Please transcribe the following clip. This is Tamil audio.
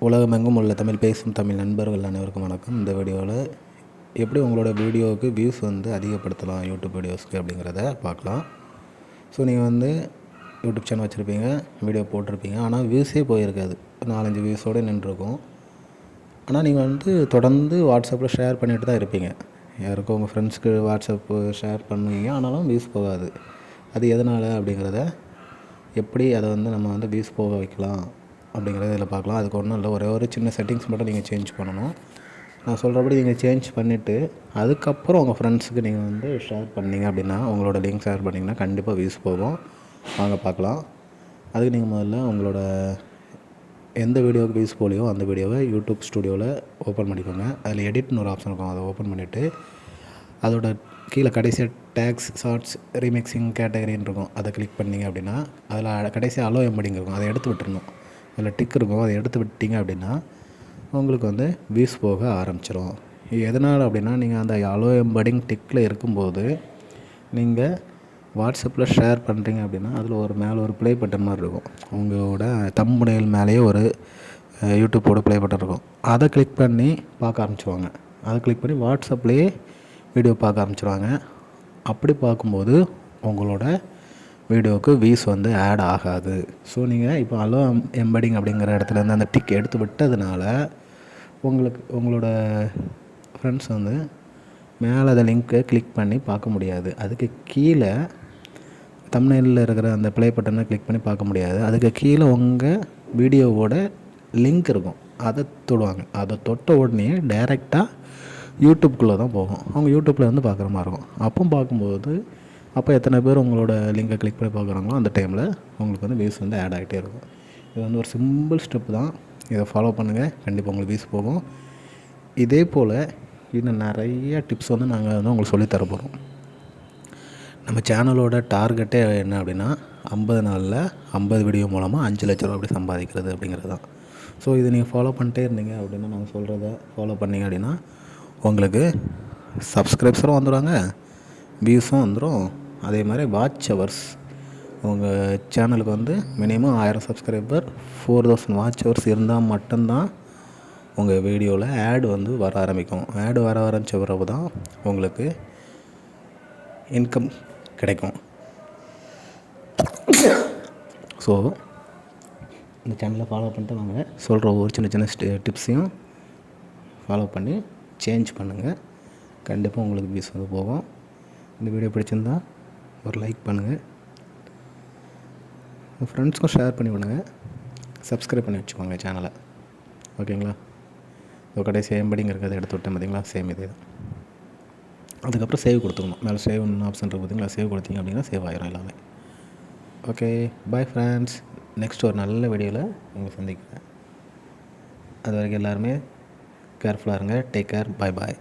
உலகமெங்கும் உள்ள தமிழ் பேசும் தமிழ் நண்பர்கள் அனைவருக்கும் வணக்கம். இந்த வீடியோவில் எப்படி உங்களோட வீடியோவுக்கு வியூஸ் அதிகப்படுத்தலாம் யூடியூப் வீடியோஸ்க்கு அப்படிங்கிறத பார்க்கலாம். ஸோ நீங்கள் யூடியூப் சேனல் வச்சுருப்பீங்க, வீடியோ போட்டிருப்பீங்க, ஆனால் வியூஸே போயிருக்காது, 4-5 வியூஸோடு நின்றுருக்கும். ஆனால் நீங்கள் தொடர்ந்து வாட்ஸ்அப்பில் ஷேர் பண்ணிட்டு தான் இருப்பீங்க. யாருக்கும் உங்கள் ஃப்ரெண்ட்ஸ்க்கு வாட்ஸ்அப்பு ஷேர் பண்ணுவீங்க, ஆனாலும் வியூஸ் போகாது. அது எதனால் அப்படிங்கிறத, எப்படி அதை நம்ம வியூஸ் போக வைக்கலாம் அப்படிங்கிறத இதில் பார்க்கலாம். அதுக்கு ஒன்றும் இல்லை, ஒரே ஒரு சின்ன செட்டிங்ஸ் மட்டும் நீங்கள் சேஞ்ச் பண்ணணும். நான் சொல்கிறபடி நீங்கள் சேஞ்ச் பண்ணிவிட்டு அதுக்கப்புறம் உங்கள் ஃப்ரெண்ட்ஸுக்கு நீங்கள் ஷேர் பண்ணிங்க அப்படின்னா, உங்களோட லிங்க் ஷேர் பண்ணிங்கன்னா கண்டிப்பாக வியூஸ் போகும். வாங்க பார்க்கலாம். அதுக்கு நீங்கள் முதல்ல உங்களோட எந்த வீடியோவுக்கு வியூஸ் போலியோ அந்த வீடியோவை யூடியூப் ஸ்டுடியோவில் ஓப்பன் பண்ணிக்கோங்க. அதில் எடிட்னு ஒரு ஆப்ஷன் இருக்கும், அதை ஓப்பன் பண்ணிவிட்டு அதோட கீழே கடைசியாக டேக்ஸ், ஷார்ட்ஸ், ரீமிக்ஸிங் கேட்டகரின்னு இருக்கும். அதை கிளிக் பண்ணிங்க அப்படின்னா அதில் கடைசியாக அலோ எம்படிங் இருக்கும், அதை எடுத்து விட்டுருணும். அதில் டிக் இருக்கும், அதை எடுத்து விட்டீங்க அப்படின்னா உங்களுக்கு வியூஸ் போக ஆரம்பிச்சிடும். எதனால் அப்படின்னா, நீங்கள் அந்த அலோ எம்படிங் டிக்கில் இருக்கும்போது நீங்கள் வாட்ஸ்அப்பில் ஷேர் பண்ணுறீங்க அப்படின்னா அதில் மேலே ஒரு ப்ளே பட்டன் மாதிரி இருக்கும். உங்களோட தம்புநெயில் மேலேயே ஒரு யூடியூப்போட ப்ளே பட்டன் இருக்கும். அதை கிளிக் பண்ணி பார்க்க ஆரம்பிச்சிடுவாங்க. அதை கிளிக் பண்ணி வாட்ஸ்அப்லேயே வீடியோ பார்க்க ஆரம்பிச்சிடுவாங்க. அப்படி பார்க்கும்போது உங்களோட வீடியோவுக்கு வியூஸ் ஆட் ஆகாது. ஸோ நீங்கள் இப்போ அலோ எம்படிங் அப்படிங்கிற இடத்துலேருந்து அந்த டிக் எடுத்து விட்டதுனால உங்களோட ஃப்ரெண்ட்ஸ் மேலே அந்த லிங்க்கை கிளிக் பண்ணி பார்க்க முடியாது. அதுக்கு கீழே தம்ப்நெயிலில் இருக்கிற அந்த ப்ளே பட்டனை கிளிக் பண்ணி பார்க்க முடியாது. அதுக்கு கீழே உங்கள் வீடியோவோட லிங்க் இருக்கும், அதை தொடுவாங்க. அதை தொட்ட உடனே டைரெக்டாக யூடியூப்குள்ளே தான் போகும். அவங்க யூடியூப்பில் பார்க்குற மாதிரி இருக்கும். பார்க்கும்போது எத்தனை பேர் உங்களோட லிங்கை கிளிக் பண்ணி பார்க்குறாங்களோ அந்த டைமில் உங்களுக்கு வியூஸ் ஆட் ஆகிட்டே இருக்கும். இது ஒரு சிம்பிள் ஸ்டெப் தான். இதை ஃபாலோ பண்ணுங்கள், கண்டிப்பாக உங்களுக்கு வியூஸ் போகும். இதே போல் இன்னும் நிறைய டிப்ஸ் நாங்கள் உங்களுக்கு சொல்லித்தர போகிறோம். நம்ம சேனலோட டார்கெட்டே என்ன அப்படின்னா, 50 நாளில் 50 வீடியோ மூலமாக 5 லட்ச ரூபா அப்படி சம்பாதிக்கிறது அப்படிங்கிறது தான். ஸோ இதை நீங்கள் ஃபாலோ பண்ணிட்டே இருந்தீங்க அப்படின்னா, நாங்கள் சொல்கிறத ஃபாலோ பண்ணிங்க அப்படின்னா உங்களுக்கு சப்ஸ்கிரைப்ஸரும் வந்துடுவாங்க, வியூஸும் வந்துடும். அதே மாதிரி வாட்ச் ஹவர்ஸ், உங்கள் சேனலுக்கு மினிமம் 1000 சப்ஸ்கிரைபர் 4000 வாட்ச் ஹவர்ஸ் இருந்தால் மட்டும்தான் உங்கள் வீடியோவில் ஆட் வர ஆரம்பிக்கும். ஆட் வர ஆரம்பித்த பிறகு தான் உங்களுக்கு இன்கம் கிடைக்கும். ஸோ இந்த சேனலை ஃபாலோ பண்ணிட்டு வாங்க. சொல்கிற ஒரு சின்ன சின்ன டிப்ஸையும் ஃபாலோ பண்ணி சேஞ்ச் பண்ணுங்கள். கண்டிப்பாக உங்களுக்கு வியூஸ் போகும். இந்த வீடியோ பிடிச்சிருந்தா ஒரு லைக் பண்ணுங்கள், உங்கள் ஃப்ரெண்ட்ஸ்க்கும் ஷேர் பண்ணி விடுங்க, சப்ஸ்கிரைப் பண்ணி வச்சுக்கோங்க சேனலை. ஓகேங்களா? இப்போ கடைசி எம்படிங் இருக்கிறத எடுத்து விட்டேன் பார்த்தீங்களா, சேம் இதே தான். அதுக்கப்புறம் சேவ் கொடுத்துக்கணும். மேலே சேவ்னு ஆப்ஷன் இருக்குது பார்த்தீங்களா, சேவ் கொடுத்தீங்க அப்படின்னா சேவ் ஆகிரும் எல்லாமே. Okay, bye friends. நெக்ஸ்ட் ஒரு நல்ல வீடியோவில் உங்களை சந்திக்கிறேன். அது வரைக்கும் எல்லாருமே கேர்ஃபுல்லாக இருங்க. Take care. பாய் பாய்.